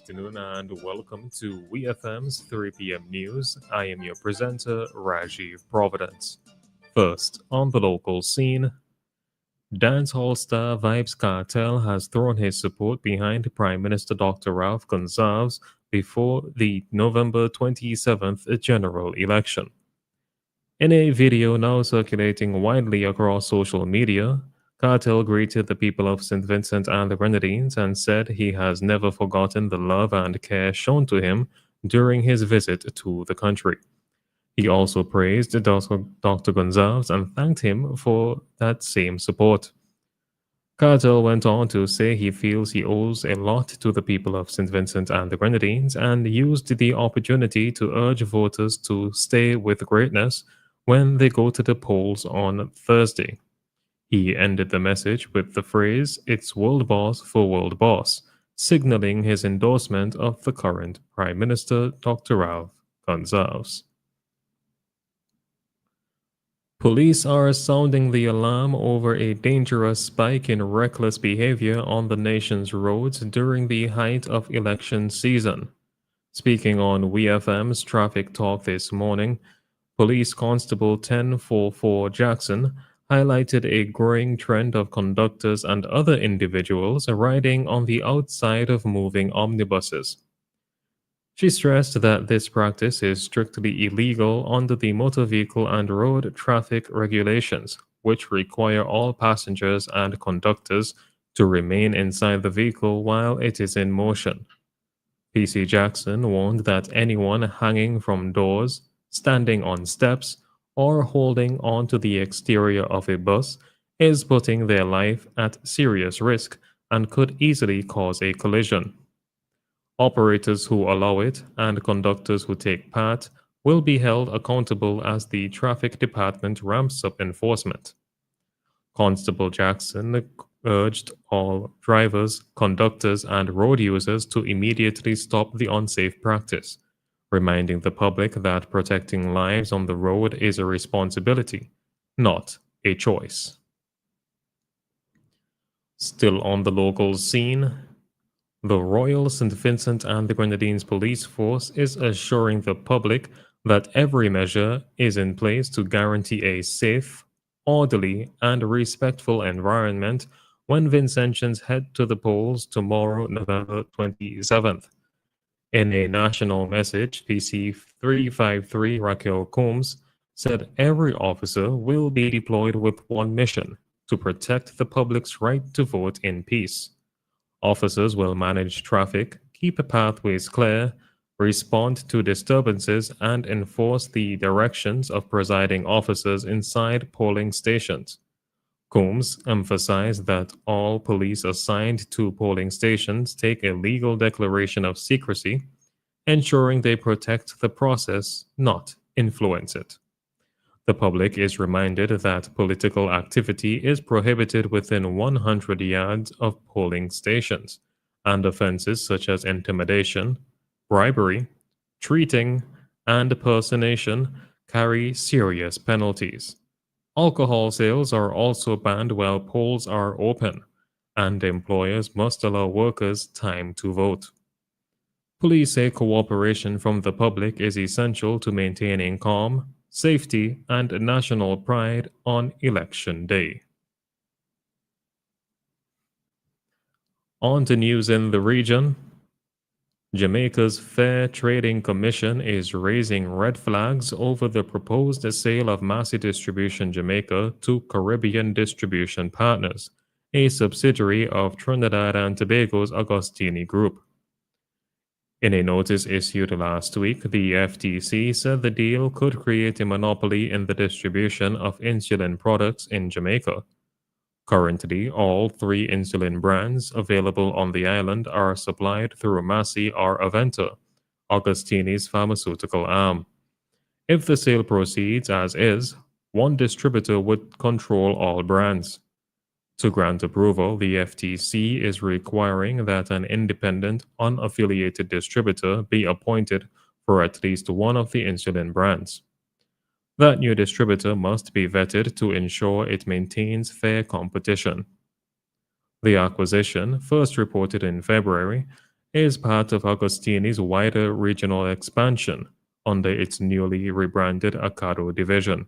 afternoon and welcome to WeFM's 3 p.m. news. I am your presenter, Rajiv Providence. First, on the local scene, dancehall star Vibes Cartel has thrown his support behind Prime Minister Dr. Ralph Gonsalves before the November 27th general election. In a video now circulating widely across social media, Cartel greeted the people of St. Vincent and the Grenadines and said he has never forgotten the love and care shown to him during his visit to the country. He also praised Dr. Gonzalez and thanked him for that same support. Cartel went on to say he feels he owes a lot to the people of St. Vincent and the Grenadines and used the opportunity to urge voters to stay with greatness when they go to the polls on Thursday. He ended the message with the phrase, "It's World Boss for World Boss," signaling his endorsement of the current Prime Minister, Dr. Ralph Gonsalves. Police are sounding the alarm over a dangerous spike in reckless behavior on the nation's roads during the height of election season. Speaking on WeFM's Traffic Talk this morning, Police Constable 1044 Jackson highlighted a growing trend of conductors and other individuals riding on the outside of moving omnibuses. She stressed that this practice is strictly illegal under the Motor Vehicle and Road Traffic Regulations, which require all passengers and conductors to remain inside the vehicle while it is in motion. PC Jackson warned that anyone hanging from doors, standing on steps, or holding onto the exterior of a bus is putting their life at serious risk and could easily cause a collision. Operators who allow it and conductors who take part will be held accountable as the traffic department ramps up enforcement. Constable Jackson urged all drivers, conductors, and road users to immediately stop the unsafe practice, reminding the public that protecting lives on the road is a responsibility, not a choice. Still on the local scene, the Royal St. Vincent and the Grenadines Police Force is assuring the public that every measure is in place to guarantee a safe, orderly, and respectful environment when Vincentians head to the polls tomorrow, November 27th. In a national message, PC 353 Raquel Combs said every officer will be deployed with one mission: to protect the public's right to vote in peace. Officers will manage traffic, keep pathways clear, respond to disturbances, and enforce the directions of presiding officers inside polling stations. Combs emphasized that all police assigned to polling stations take a legal declaration of secrecy, ensuring they protect the process, not influence it. The public is reminded that political activity is prohibited within 100 yards of polling stations, and offenses such as intimidation, bribery, treating, and personation carry serious penalties. Alcohol sales are also banned while polls are open, and employers must allow workers time to vote. Police say cooperation from the public is essential to maintaining calm, safety, and national pride on Election Day. On to news in the region. Jamaica's Fair Trading Commission is raising red flags over the proposed sale of Massey Distribution Jamaica to Caribbean Distribution Partners, a subsidiary of Trinidad and Tobago's Agostini Group. In a notice issued last week, the FTC said the deal could create a monopoly in the distribution of insulin products in Jamaica. Currently, all three insulin brands available on the island are supplied through Massey or Aventa, Agostini's pharmaceutical arm. If the sale proceeds as is, one distributor would control all brands. To grant approval, the FTC is requiring that an independent, unaffiliated distributor be appointed for at least one of the insulin brands. That new distributor must be vetted to ensure it maintains fair competition. The acquisition, first reported in February, is part of Agostini's wider regional expansion under its newly rebranded Acado division.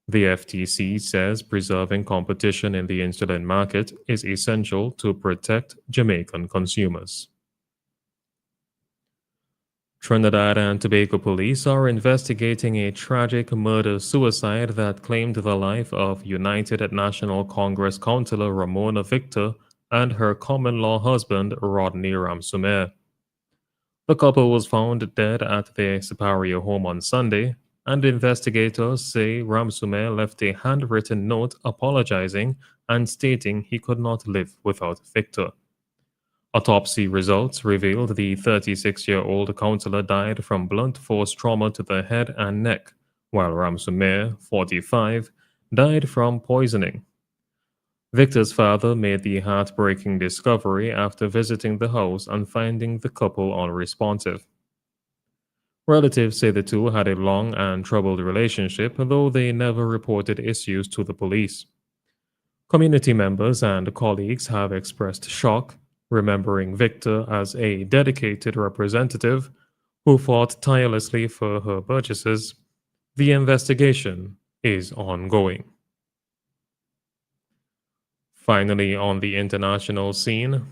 The FTC says preserving competition in the insulin market is essential to protect Jamaican consumers. Trinidad and Tobago police are investigating a tragic murder-suicide that claimed the life of United National Congress councillor Ramona Victor and her common-law husband Rodney Ramsumer. The couple was found dead at their Sipario home on Sunday, and investigators say Ramsumer left a handwritten note apologizing and stating he could not live without Victor. Autopsy results revealed the 36-year-old councillor died from blunt force trauma to the head and neck, while Ramsumer, 45, died from poisoning. Victor's father made the heartbreaking discovery after visiting the house and finding the couple unresponsive. Relatives say the two had a long and troubled relationship, though they never reported issues to the police. Community members and colleagues have expressed shock, remembering Victor as a dedicated representative who fought tirelessly for her purchases. The investigation is ongoing. Finally, on the international scene,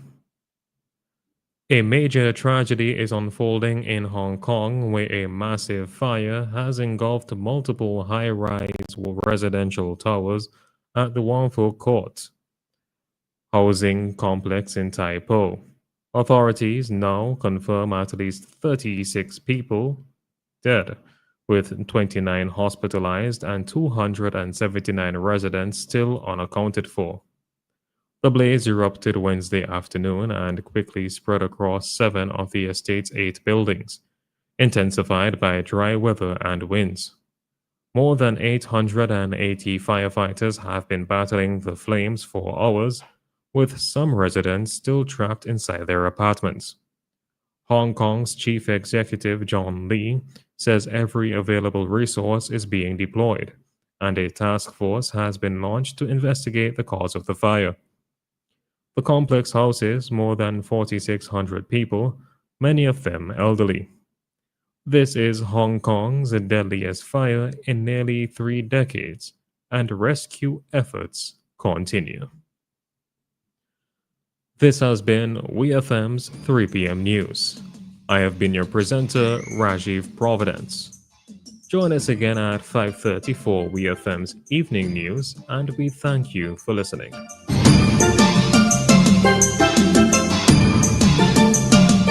a major tragedy is unfolding in Hong Kong where a massive fire has engulfed multiple high-rise residential towers at the Wong Fuk Court housing complex in Tai Po. Authorities now confirm at least 36 people dead, with 29 hospitalized and 279 residents still unaccounted for. The blaze erupted Wednesday afternoon and quickly spread across 7 of the estate's 8 buildings, intensified by dry weather and winds. More than 880 firefighters have been battling the flames for hours, with some residents still trapped inside their apartments. Hong Kong's chief executive John Lee says every available resource is being deployed, and a task force has been launched to investigate the cause of the fire. The complex houses more than 4,600 people, many of them elderly. This is Hong Kong's deadliest fire in nearly 3 decades, and rescue efforts continue. This has been WeFM's 3 p.m. News. I have been your presenter, Rajiv Providence. Join us again at 5:30 for WeFM's Evening News, and we thank you for listening.